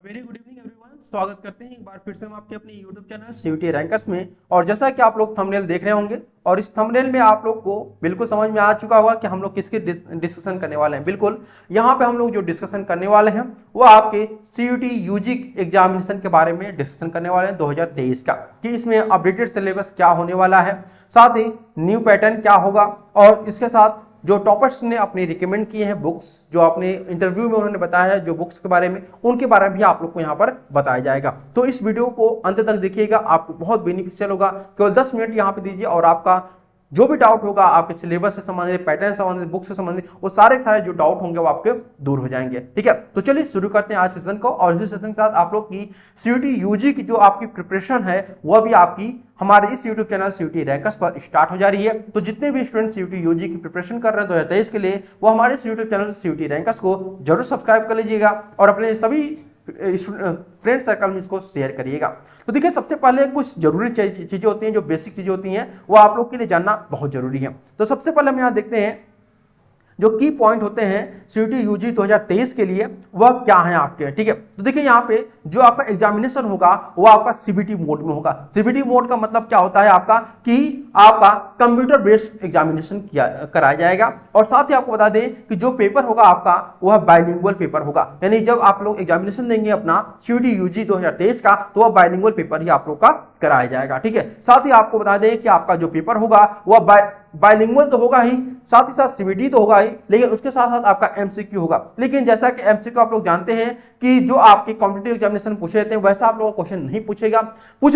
Very good evening everyone. स्वागत करते हैं एक बार फिर से हम आपके अपने YouTube चैनल सीयूटी रैंकर्स में। और जैसा कि आप लोग थंबनेल देख रहे होंगे और इस थंबनेल में आप लोग को बिल्कुल समझ में आ चुका होगा कि हम लोग किसके डिस्कशन करने वाले हैं। बिल्कुल यहाँ पे हम लोग जो डिस्कशन करने वाले हैं वो आपके सीयूटी यूजी एग्जामिनेशन के बारे में डिस्कशन करने वाले हैं 2023 का, कि इसमें अपडेटेड सिलेबस क्या होने वाला है, साथ ही न्यू पैटर्न क्या होगा और इसके साथ जो टॉपर्स ने अपने रिकमेंड किए हैं बुक्स, जो अपने इंटरव्यू में उन्होंने बताया है जो बुक्स के बारे में, उनके बारे में भी आप लोग को यहाँ पर बताया जाएगा। तो इस वीडियो को अंत तक देखिएगा, आपको बहुत बेनिफिशियल होगा। केवल 10 मिनट यहाँ पे दीजिए और आपका जो भी डाउट होगा आपके सिलेबस से संबंधित, पैटर्न से संबंधित, बुक से संबंधित, वो सारे जो डाउट होंगे वो आपके दूर हो जाएंगे। ठीक है, तो चलिए शुरू करते हैं आज सेशन को। और इस सेशन के साथ आप लोग की सीयूटी यूजी की जो आपकी प्रिपरेशन है वह भी आपकी हमारे इस यूट्यूब चैनल सीयूटी रैंकर्स पर स्टार्ट हो जा रही है। तो जितने भी स्टूडेंट सीयूटी यूजी की प्रिपरेशन कर रहे हैं 2023 के लिए, वो हमारे इस यूट्यूब चैनल सीयूटी रैंकर्स को जरूर सब्सक्राइब कर लीजिएगा और अपने सभी फ्रेंड सर्कल में इसको शेयर करिएगा। तो देखिए, सबसे पहले कुछ जरूरी चीजें होती हैं, जो बेसिक चीजें होती हैं वो आप लोग के लिए जानना बहुत जरूरी है। तो सबसे पहले हम यहाँ देखते हैं जो की पॉइंट होते हैं सीयूटी यूजी 2023 के लिए, वह क्या है आपके। ठीक है, तो देखिए यहाँ पे जो आपका एग्जामिनेशन होगा वो आपका सीबीटी मोड में होगा। सीबीटी मोड का मतलब क्या होता है आपका, कि आपका कंप्यूटर बेस्ड एग्जामिनेशन कराया जाएगा। और साथ ही आपको बता दें कि जो पेपर होगा आपका वह बाइलिंगुअल पेपर होगा, यानी जब आप लोग एग्जामिनेशन देंगे अपना सीयूटी यूजी 2023 का, तो वह बाइलिंगुअल पेपर ही आप लोग का कराया जाएगा। ठीक है, साथ ही आपको बता दें कि आपका जो पेपर होगा वह बाइलिंगुअल तो होगा ही, साथ ही साथ सीबीटी तो होगा ही, लेकिन उसके साथ साथ आपका एमसीक्यू होगा। लेकिन जैसा कि एमसीक्यू आप लोग जानते हैं कि जो आपके कॉम्पिटिटिव एग्जामिनेशन पूछे जाते हैं वैसा आप लोगों को क्वेश्चन नहीं पूछे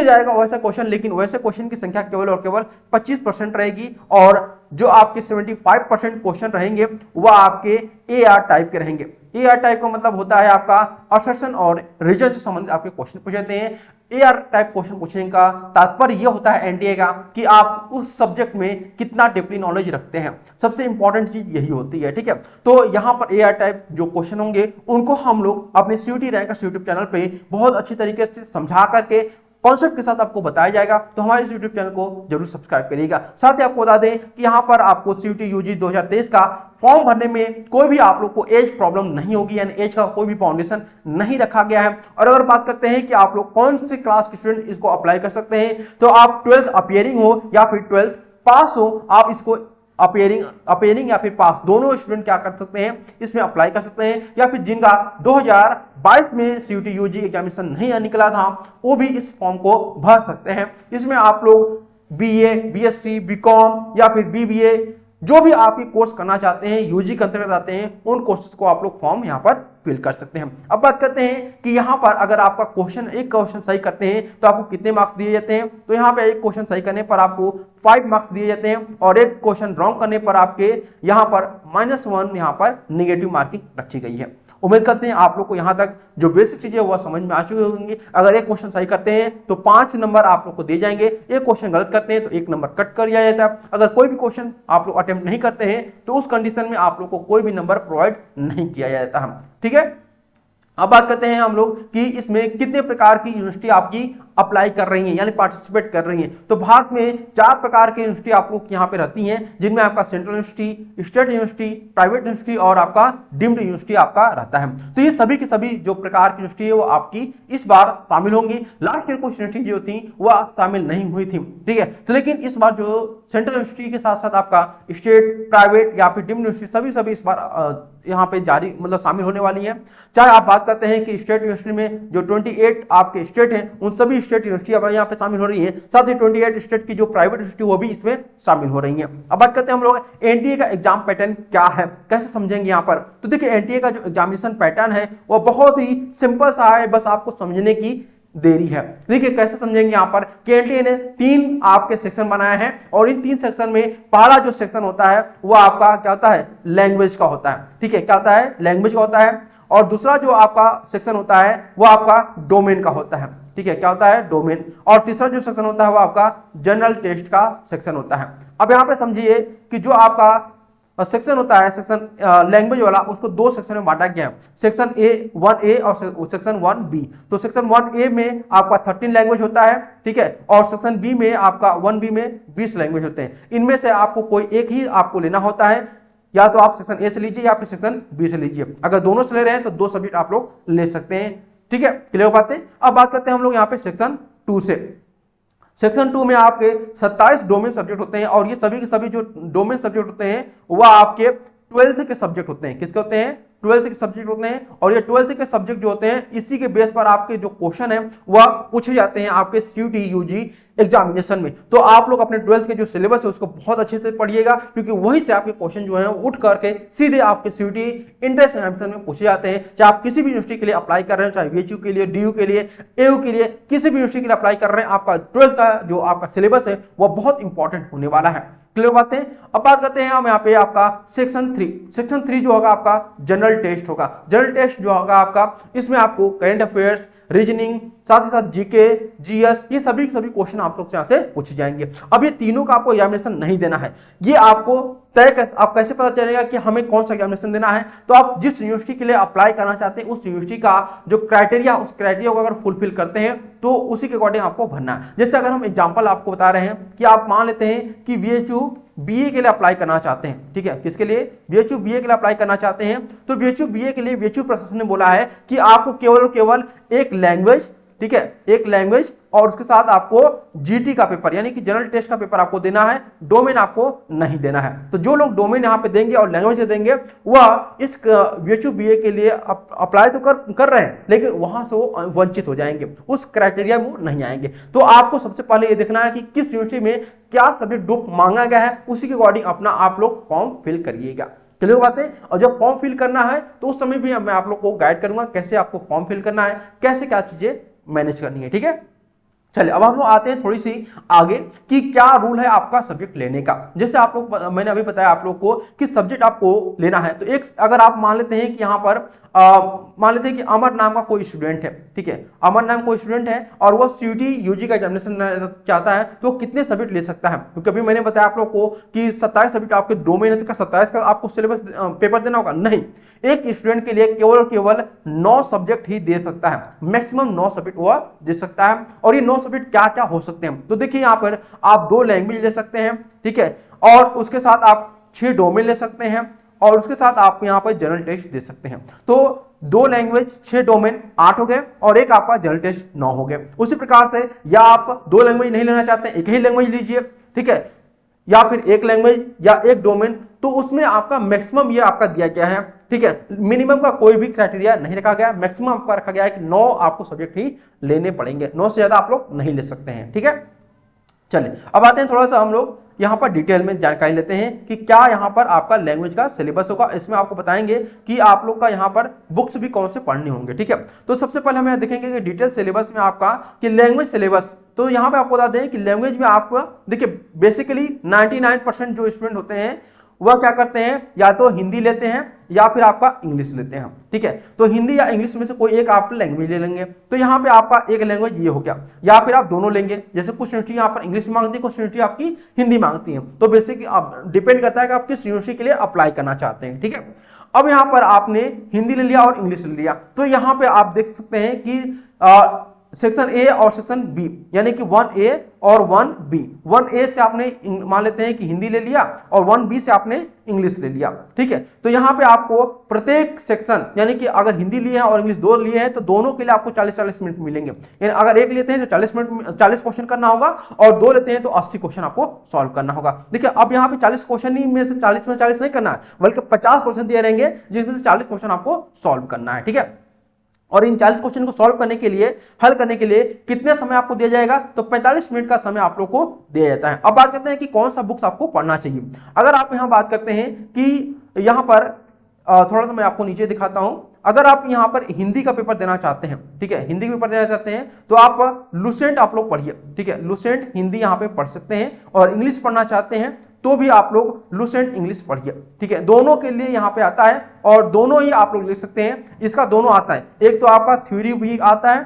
जाएगा वैसा क्वेश्चन, लेकिन वैसे क्वेश्चन की संख्या केवल और केवल 25% रहेगी और जो आपके 75% क्वेश्चन रहेंगे वह आपके एआर टाइप के रहेंगे। एआर टाइप का मतलब होता है आपका असर्शन और रीजन से संबंधित आपके क्वेश्चन पूछे जाते हैं। एआर टाइप क्वेश्चन पूछने का तात्पर्य यह होता है एनडीए का, कि आप उस सब्जेक्ट में कितना डीपली नॉलेज रखते हैं। सबसे इंपॉर्टेंट चीज यही होती है। ठीक है, तो यहां पर एआर टाइप जो क्वेश्चन होंगे उनको हम लोग अपने सीयूटी रैंकर्स यूट्यूब चैनल पे बहुत अच्छी तरीके से समझा करके कॉन्सेप्ट के साथ आपको बताया जाएगा। तो हमारे इस YouTube चैनल को जरूर सब्सक्राइब करिएगा। साथ ही आपको बता दें कि यहाँ पर आपको सीयूटी यूजी 2023 का फॉर्म भरने में कोई भी आप लोग को एज प्रॉब्लम नहीं होगी, यानी एज का कोई भी फाउंडेशन नहीं रखा गया है। और अगर बात करते हैं कि आप लोग कौन से क्लास के स्टूडेंट इसको अप्लाई कर सकते हैं, तो आप 12th अपीयरिंग हो या फिर 12th पास हो, आप इसको अपीयरिंग या फिर पास दोनों स्टूडेंट क्या कर सकते हैं, इसमें अप्लाई कर सकते हैं। या फिर जिनका 2022 में सीयूटी यूजी एग्जामिनेशन नहीं निकला था वो भी इस फॉर्म को भर सकते हैं। इसमें आप लोग बीए, बीएससी, बीकॉम या फिर बीबीए जो भी आप कोर्स करना चाहते हैं, यूजी के अंतर्गत आते हैं, उन कोर्सेज को आप लोग फॉर्म यहाँ पर फिल कर सकते हैं। अब बात करते हैं कि यहाँ पर अगर आपका एक क्वेश्चन सही करते हैं तो आपको कितने मार्क्स दिए जाते हैं। तो यहाँ पे एक क्वेश्चन सही करने पर आपको 5 मार्क्स दिए जाते हैं और एक क्वेश्चन रॉन्ग करने पर आपके यहाँ पर -1 यहाँ पर निगेटिव मार्किंग रखी गई है। उम्मीद करते हैं आप लोग को यहाँ तक जो बेसिक चीजें वह समझ में आ चुकी होंगी। अगर एक क्वेश्चन सही करते हैं तो 5 नंबर आप लोग को दिए जाएंगे, एक क्वेश्चन गलत करते हैं तो 1 नंबर कट कर दिया जाता है। अगर कोई भी क्वेश्चन आप लोग अटेम्प्ट नहीं करते हैं तो उस कंडीशन में आप लोग को कोई भी नंबर प्रोवाइड नहीं किया जाता है। ठीक है, अब बात करते हैं हम लोग कि इसमें कितने प्रकार की यूनिवर्सिटी आपकी अप्लाई कर रही हैं, यानी पार्टिसिपेट कर रही हैं। तो भारत में 4 प्रकार की यूनिवर्सिटी आप लोग यहाँ पे रहती हैं, जिनमें आपका central university, state university, private university और आपका डीम्ड यूनिवर्सिटी आपका रहता है। तो ये सभी की सभी जो प्रकार की यूनिवर्सिटी है वो आपकी इस बार शामिल होंगी। लास्ट ईयर कुछ यूनिवर्सिटी जो थी वह शामिल नहीं हुई थी। ठीक है, तो लेकिन इस बार जो सेंट्रल यूनिवर्सिटी के साथ साथ आपका स्टेट, प्राइवेट या फिर डीम्ड यूनिवर्सिटी सभी इस बार यहाँ पे जारी मतलब शामिल होने वाली है। चाहे आप बात करते हैं कि स्टेट यूनिवर्सिटी में जो 28 आपके स्टेट हैं उन सभी स्टेट यूनिवर्सिटी अब यहाँ पे शामिल हो रही है, साथ ही 28 स्टेट की जो प्राइवेट यूनिवर्सिटी वो भी इसमें शामिल हो रही है। अब बात करते हैं हम लोग एनटीए का एग्जाम पैटर्न क्या है, कैसे समझेंगे यहाँ पर। तो देखिए, एनटीए का जो एग्जामिनेशन पैटर्न है वो बहुत ही सिंपल सा है, बस आपको समझने की देरी है। देखिए कैसे समझेंगे यहाँ पर, एनटीए ने 3 आपके सेक्शन बनाए हैं और इन 3 सेक्शन में पहला जो सेक्शन होता है वो आपका क्या होता है, लैंग्वेज का होता है। ठीक है, क्या होता है, लैंग्वेज का होता है। और दूसरा जो आपका सेक्शन होता है वो आपका डोमेन का होता है। ठीक है, क्या होता है, डोमेन। और तीसरा जो सेक्शन होता है वो आपका जनरल टेस्ट का सेक्शन होता है। अब यहाँ पे समझिए कि जो आपका सेक्शन होता है, सेक्शन लैंग्वेज वाला, उसको 2 सेक्शन में बांटा गया है, सेक्शन ए 1A और सेक्शन 1B। तो सेक्शन 1A में आपका 13 लैंग्वेज होता है। ठीक है, और सेक्शन बी में आपका 1B में 20 लैंग्वेज होते हैं। इनमें से आपको कोई एक ही आपको लेना होता है, या तो आप सेक्शन ए से लीजिए या फिर सेक्शन बी से लीजिए। अगर दोनों से ले रहे हैं तो 2 सब्जेक्ट आप लोग ले सकते हैं। ठीक है, क्लियर बात है। अब बात करते हैं हम लोग यहाँ पे सेक्शन 2 से। सेक्शन 2 में आपके 27 डोमेन सब्जेक्ट होते हैं और ये सभी के सभी जो डोमेन सब्जेक्ट होते हैं वह आपके 12th के सब्जेक्ट होते हैं। किसके होते हैं? 12th के सब्जेक्ट होते हैं। और ये 12th के सब्जेक्ट जो होते हैं इसी के बेस पर आपके जो क्वेश्चन है वह पूछे जाते हैं आपके CUET UG एग्जामिनेशन में। तो आप लोग अपने 12th के जो सिलेबस है उसको बहुत अच्छे से पढ़िएगा, क्योंकि वहीं से आपके क्वेश्चन जो है उठ करके सीधे आपके CUET एंट्रेंस एग्जामिनेशन में पूछे जाते हैं। चाहे आप किसी भी यूनिवर्सिटी के लिए अप्लाई कर रहे हैं, चाहे VHU के लिए, DU के लिए, AU के लिए, किसी भी यूनिवर्सिटी के लिए अप्लाई कर रहे हैं, आपका 12th का जो आपका सिलेबस है वह बहुत इंपॉर्टेंट होने वाला है। क्लियर बात है। अब बात करते हैं हम यहाँ पे आपका सेक्शन 3। सेक्शन 3 जो होगा आपका जनरल टेस्ट होगा। जनरल टेस्ट जो होगा आपका, इसमें आपको करंट अफेयर्स, रीजनिंग, साथ ही साथ जीके, जीएस, ये सभी क्वेश्चन आप लोग यहाँ से पूछे जाएंगे। अब ये तीनों का आपको एग्जामिनेशन नहीं देना है, ये आपको आप कैसे पता चलेगा कि हमें कौन सा एग्जामिनेशन देना है? तो आप जिस यूनिवर्सिटी के लिए अप्लाई करना चाहते हैं उस यूनिवर्सिटी का जो क्राइटेरिया, उस क्राइटेरिया को अगर फुलफिल करते हैं तो उसी के अकॉर्डिंग आपको भरना है। जैसे अगर हम एग्जांपल आपको बता रहे हैं कि आप मान लेते हैं कि VHU BA के लिए अप्लाई करना चाहते हैं, ठीक है, किसके लिए? VHU BA के लिए अप्लाई करना चाहते हैं। तो VHU BA के लिए VHU प्रशासन ने बोला है कि आपको केवल एक लैंग्वेज, ठीक है, एक लैंग्वेज और उसके साथ आपको GT का पेपर यानी कि जनरल टेस्ट का पेपर आपको देना है, डोमेन आपको नहीं देना है। तो जो लोग डोमेन यहाँ पे देंगे और लैंग्वेज देंगे वह इस VHU BA के लिए अप्लाई तो कर रहे हैं, लेकिन वहां से वो वंचित हो जाएंगे, उस क्राइटेरिया में नहीं आएंगे। तो आपको सबसे पहले ये देखना है कि किस यूनिवर्सिटी में क्या सब्जेक्ट ग्रुप मांगा गया है, उसी के अकॉर्डिंग अपना आप लोग फॉर्म फिल करिएगा। क्लियर बात है। और जब फॉर्म फिल करना है तो उस समय भी मैं आप लोग को गाइड करूंगा कैसे आपको फॉर्म फिल करना है, कैसे क्या चीजें मैनेज करनी है, ठीक है। चलिए अब हम लोग आते हैं थोड़ी सी आगे कि क्या रूल है आपका सब्जेक्ट लेने का। जैसे आप लोग, मैंने अभी बताया आप लोग को कि सब्जेक्ट आपको लेना है। तो एक अगर आप मान लेते हैं कि यहाँ पर मान लेते हैं कि अमर नाम का कोई स्टूडेंट है, ठीक है, अमर नाम कोई स्टूडेंट है और वो CUET UG का एग्जामिनेशन चाहता है, तो कितने सब्जेक्ट ले सकता है? क्योंकि अभी मैंने बताया आप लोग को कि 27 सब्जेक्ट आपके डोमेन है, तो 27 का आपको सिलेबस पेपर देना होगा? नहीं, एक स्टूडेंट के लिए केवल 9 सब्जेक्ट ही दे सकता है, मैक्सिमम 9 सब्जेक्ट वह दे सकता है। और ये 9 सब्जेक्ट क्या क्या हो सकते हैं? तो देखिए यहाँ पर आप 2 लैंग्वेज ले सकते हैं, ठीक है, और उसके साथ आप 6 डोमेन ले सकते हैं और उसके साथ आप यहाँ पर जनरल टेस्ट दे सकते हैं। तो 2 लैंग्वेज, 6 डोमेन, 8 हो गए और एक आपका जनरल टेस्ट 9 हो गए। उसी प्रकार से या आप 2 लैंग्वेज नहीं लेना चाहते हैं, एक ही लैंग्वेज लीजिए, ठीक है, या फिर एक लैंग्वेज या एक डोमेन, तो उसमें आपका मैक्सिमम ये आपका दिया गया है, ठीक है, मिनिमम का कोई भी क्राइटेरिया नहीं रखा गया, मैक्सिमम आपका रखा गया है कि 9 आपको सब्जेक्ट ही लेने पड़ेंगे, 9 से ज्यादा आप लोग नहीं ले सकते हैं, ठीक है। चलिए अब आते हैं थोड़ा सा हम लोग यहाँ पर डिटेल में जानकारी लेते हैं कि क्या यहाँ पर आपका लैंग्वेज का सिलेबस होगा। इसमें आपको बताएंगे कि आप लोग का यहाँ पर बुक्स भी कौन से पढ़ने होंगे, ठीक है। तो सबसे पहले हम देखेंगे कि डिटेल सिलेबस में आपका कि लैंग्वेज सिलेबस, तो यहाँ पे आपको बता दें कि लैंग्वेज में आपको देखिए बेसिकली 99% जो स्टूडेंट होते हैं वह क्या करते हैं, या तो हिंदी लेते हैं या फिर आपका इंग्लिश लेते हैं, ठीक है। तो हिंदी या इंग्लिश में से कोई एक आप लैंग्वेज ले लेंगे। तो यहाँ पे आपका एक लैंग्वेज ये हो गया, या फिर आप दोनों लेंगे। जैसे कुछ यूनिवर्सिटी यहाँ पर इंग्लिश मांगती है, कुछ यूनिवर्सिटी आपकी हिंदी मांगती है। तो बेसिकली आप डिपेंड करता है कि आप किस यूनिवर्सिटी के लिए अप्लाई करना चाहते हैं, ठीक है। अब यहाँ पर आपने हिंदी ले लिया और इंग्लिश ले लिया, तो यहाँ पे आप देख सकते हैं कि सेक्शन ए और सेक्शन बी यानी कि 1A और 1B। 1A से आपने मान लेते हैं कि हिंदी ले लिया और 1B से आपने इंग्लिश ले लिया, ठीक है। तो यहाँ पे आपको प्रत्येक सेक्शन यानी कि अगर हिंदी लिए हैं और इंग्लिश 2 लिए हैं तो दोनों के लिए आपको 40-40 मिनट मिलेंगे। यानी अगर एक लेते हैं तो 40 मिनट 40 क्वेश्चन करना होगा और 2 लेते हैं तो 80 क्वेश्चन आपको सॉल्व करना होगा। देखिए अब यहाँ पे 40 क्वेश्चन ही में से 40 में 40 नहीं करना है, बल्कि 50 क्वेश्चन दिए रहेंगे जिसमें से 40 क्वेश्चन आपको सॉल्व करना है, ठीक है। और इन 40 क्वेश्चन को सॉल्व करने के लिए, हल करने के लिए कितने समय आपको दिया जाएगा, तो 45 मिनट का समय आप लोग को दिया जाता है। अब बात करते हैं कि कौन सा बुक्स आपको पढ़ना चाहिए। अगर आप यहाँ बात करते हैं कि यहाँ पर थोड़ा सा मैं आपको नीचे दिखाता हूं, अगर आप यहाँ पर हिंदी का पेपर देना चाहते हैं, ठीक है, हिंदी का पेपर देना चाहते हैं तो आप लुसेंट आप लोग पढ़िए, ठीक है, लुसेंट हिंदी यहाँ पे पढ़ सकते हैं। और इंग्लिश पढ़ना चाहते हैं तो भी आप लोग लुसेंट इंग्लिश पढ़िए, ठीक है, दोनों के लिए यहाँ पे आता है और दोनों ही आप लोग लिख सकते हैं। इसका दोनों आता है, एक तो आपका थ्योरी भी आता है,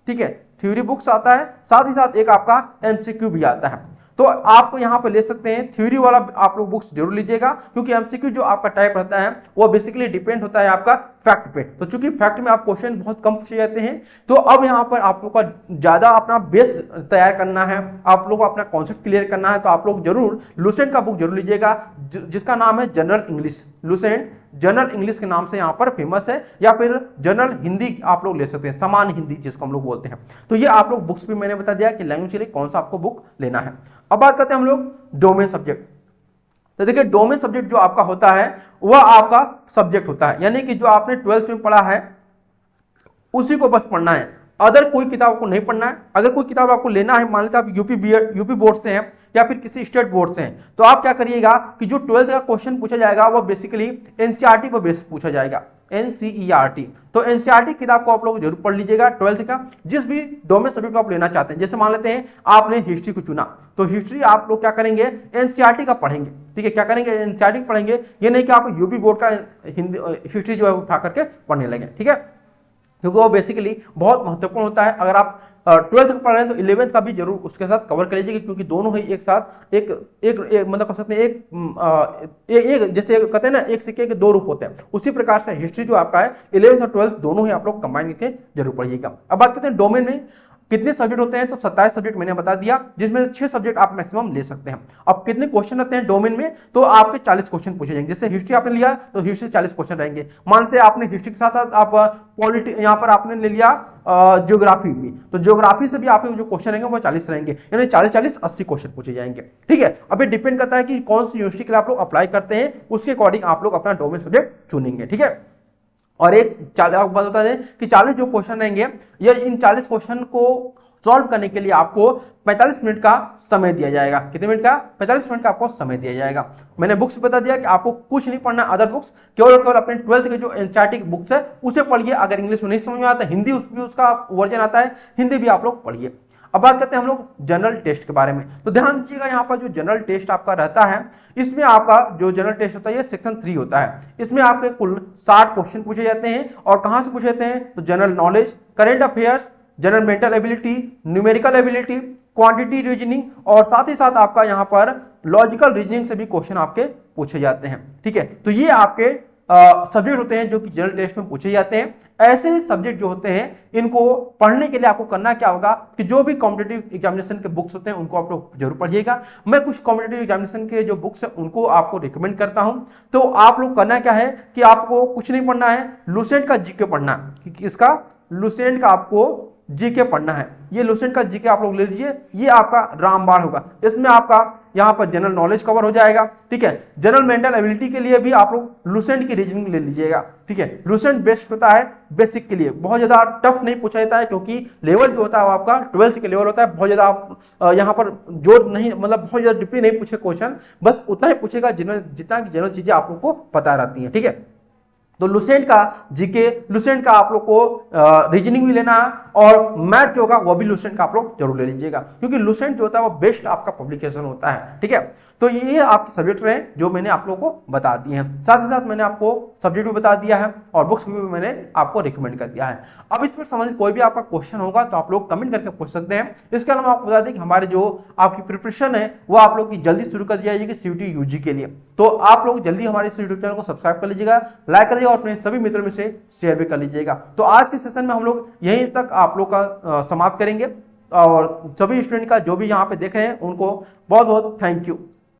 ठीक है, थ्योरी बुक्स आता है, साथ ही साथ एक आपका MCQ भी आता है। तो आप यहाँ पे ले सकते हैं, थ्योरी वाला आप लोग बुक्स जरूर लीजिएगा, क्योंकि MCQ जो आपका टाइप रहता है वो बेसिकली डिपेंड होता है आपका फैक्ट पे। तो चूंकि फैक्ट में आप क्वेश्चन बहुत कम पूछे जाते हैं, तो अब यहाँ पर आप लोग का ज्यादा अपना बेस तैयार करना है, आप लोग को अपना कॉन्सेप्ट क्लियर करना है, तो आप लोग जरूर लुसेंट का बुक जरूर लीजिएगा, जिसका नाम है general English. Lucent general English के नाम से यहाँ पर फेमस है, या फिर जनरल हिंदी आप लोग ले सकते हैं, समान हिंदी जिसको हम लोग बोलते हैं। तो ये आप लोग बुक्स भी मैंने बता दिया कि लैंग्वेज के लिए कौन सा आपको बुक लेना है। अब बात करते हैं हम लोग डोमेन सब्जेक्ट। तो देखिए डोमेन सब्जेक्ट जो आपका होता है वह आपका सब्जेक्ट होता है, यानी कि जो आपने 12th में पढ़ा है उसी को बस पढ़ना है, अदर कोई किताब आपको नहीं पढ़ना है। अगर कोई किताब आपको लेना है, मान लीजिए आप यूपी बोर्ड से हैं या फिर किसी स्टेट बोर्ड से हैं, तो आप क्या करिएगा कि जो 12th का क्वेश्चन पूछा जाएगा वह बेसिकली एनसीईआरटी पर बेस पूछा जाएगा, एनसीईआरटी। तो एनसीईआरटी किताब को आप लोग जरूर पढ़ लीजिएगा 12th का, जिस भी डोमेन सब्जेक्ट को आप लेना चाहते हैं। जैसे मान लेते हैं आपने हिस्ट्री को चुना, तो हिस्ट्री आप लोग क्या करेंगे, एनसीईआरटी का पढ़ेंगे। ठीक है, क्या करेंगे, एनसीईआरटी पढ़ेंगे। ये नहीं कि आप यूपी बोर्ड का हिंदी हिस्ट्री जो है उठा करके पढ़ने लगे। ठीक है, क्योंकि वो बेसिकली बहुत महत्वपूर्ण होता है। अगर आप 12th पढ़ रहे हैं तो 11th का भी जरूर उसके साथ कवर कर लीजिए, क्योंकि दोनों ही एक साथ एक मतलब कह सकते हैं एक जैसे कहते हैं ना, एक सिक्के के दो रूप होते हैं, उसी प्रकार से हिस्ट्री जो आपका है 11th और 12th दोनों ही आप लोग कंबाइन करके जरूर पढ़िएगा। अब बात करते हैं डोमेन में कितने सब्जेक्ट होते हैं, तो 27 सब्जेक्ट मैंने बता दिया, जिसमें से 6 सब्जेक्ट आप मैक्सिमम ले सकते हैं। अब कितने क्वेश्चन रहते हैं डोमेन में, तो आपके 40 क्वेश्चन पूछे जाएंगे। जैसे हिस्ट्री आपने लिया तो हिस्ट्री 40 क्वेश्चन रहेंगे। मानते हैं आपने हिस्ट्री के साथ साथ आप पॉलिटी यहाँ पर आपने ले लिया ज्योग्राफी भी, तो ज्योग्राफी से भी आपके जो क्वेश्चन रहेंगे वो 40 रहेंगे, यानी 40-40 80 क्वेश्चन पूछे जाएंगे। ठीक है, अब ये डिपेंड करता है कि कौन सी यूनिवर्सिटी के लिए आप लोग अप्लाई करते हैं, उसके अकॉर्डिंग आप लोग अपना डोमेन सब्जेक्ट चुनेंगे। ठीक है, और एक आपको बता दें कि 40 जो क्वेश्चन रहेंगे, या इन 40 क्वेश्चन को सॉल्व करने के लिए आपको 45 मिनट का समय दिया जाएगा। कितने मिनट का, 45 मिनट का आपको समय दिया जाएगा। मैंने बुक्स बता दिया कि आपको कुछ नहीं पढ़ना अदर बुक्स, केवल और केवल अपने 12th के जो एनसीईआरटी की बुक्स है उसे पढ़िए। अगर इंग्लिश में नहीं समझ में आता, हिंदी उसका वर्जन आता है, हिंदी भी आप लोग पढ़िए। अब बात करते हैं हम लोग जनरल टेस्ट के बारे में। तो ध्यान दीजिएगा, यहाँ पर जो जनरल टेस्ट आपका रहता है, इसमें आपका जो जनरल टेस्ट होता है ये सेक्शन 3 होता है। इसमें आपके कुल 60 क्वेश्चन पूछे जाते हैं, और कहां से पूछे जाते हैं, तो general knowledge, current affairs, general mental ability, numerical ability, quantity reasoning, और साथ ही साथ आपका यहाँ पर लॉजिकल रीजनिंग से भी क्वेश्चन आपके पूछे जाते हैं। ठीक है, तो ये आपके सब्जेक्ट होते हैं जो कि जनरल टेस्ट में पूछे जाते हैं। ऐसे ही सब्जेक्ट जो होते हैं, इनको पढ़ने के लिए आपको करना क्या होगा कि जो भी कॉम्पिटिटिव एग्जामिनेशन के बुक्स होते हैं उनको आप लोग जरूर पढ़िएगा। मैं कुछ कॉम्पिटिटिव एग्जामिनेशन के जो बुक्स हैं उनको आपको रिकमेंड करता हूं। तो आप लोग करना क्या है कि आपको कुछ नहीं पढ़ना है, लुसेंट का जीके पढ़ना है। इसका लुसेंट का आपको जीके पढ़ना है। ये लुसेंट का जीके आप लोग ले लीजिए, ये आपका रामबाण होगा। इसमें आपका यहाँ पर जनरल नॉलेज कवर हो जाएगा। ठीक है, जनरल मेंटल एबिलिटी के लिए भी आप लोग लुसेंट की रीजनिंग ले लीजिएगा। ठीक है, लुसेंट बेस्ट होता है बेसिक के लिए, बहुत ज्यादा टफ नहीं पूछा जाता है, क्योंकि लेवल जो होता है वो आपका 12th के लेवल होता है। बहुत ज्यादा यहाँ पर जोर नहीं, मतलब बहुत ज्यादा डीपली नहीं पूछे क्वेश्चन, बस उतना ही पूछेगा जितना की जनरल चीजें आप लोग को पता रहती है। ठीक है, तो लुसेंट का जीके, लुसेंट का आप लोग को रीजनिंग भी लेना है, और मैथ जो होगा वो भी लुसेंट का आप लोग जरूर ले लीजिएगा, क्योंकि लुसेंट जो होता है वो बेस्ट आपका पब्लिकेशन होता है। ठीक है, तो ये आपके सब्जेक्ट रहे जो मैंने आप लोगों को बता दिए हैं। साथ ही साथ मैंने आपको सब्जेक्ट भी बता दिया है और बुक्स भी मैंने आपको रिकमेंड कर दिया है। अब इस पर संबंधित कोई भी आपका क्वेश्चन होगा तो आप लोग कमेंट करके पूछ सकते हैं। इसके अलावा आपको बता दें कि हमारे जो आपकी प्रिपरेशन है वो आप लोग की जल्दी शुरू कर दी जाएगी सीयूटी यूजी के लिए। तो आप लोग जल्दी हमारे इस यूट्यूब चैनल को सब्सक्राइब कर लीजिएगा, लाइक कर लीजिएगा, और अपने सभी मित्रों में से शेयर भी कर लीजिएगा। तो आज के सेशन में हम लोग यहीं तक आप लोग का समाप्त करेंगे, और सभी स्टूडेंट का जो भी यहाँ पे देख रहे हैं उनको बहुत बहुत थैंक यू।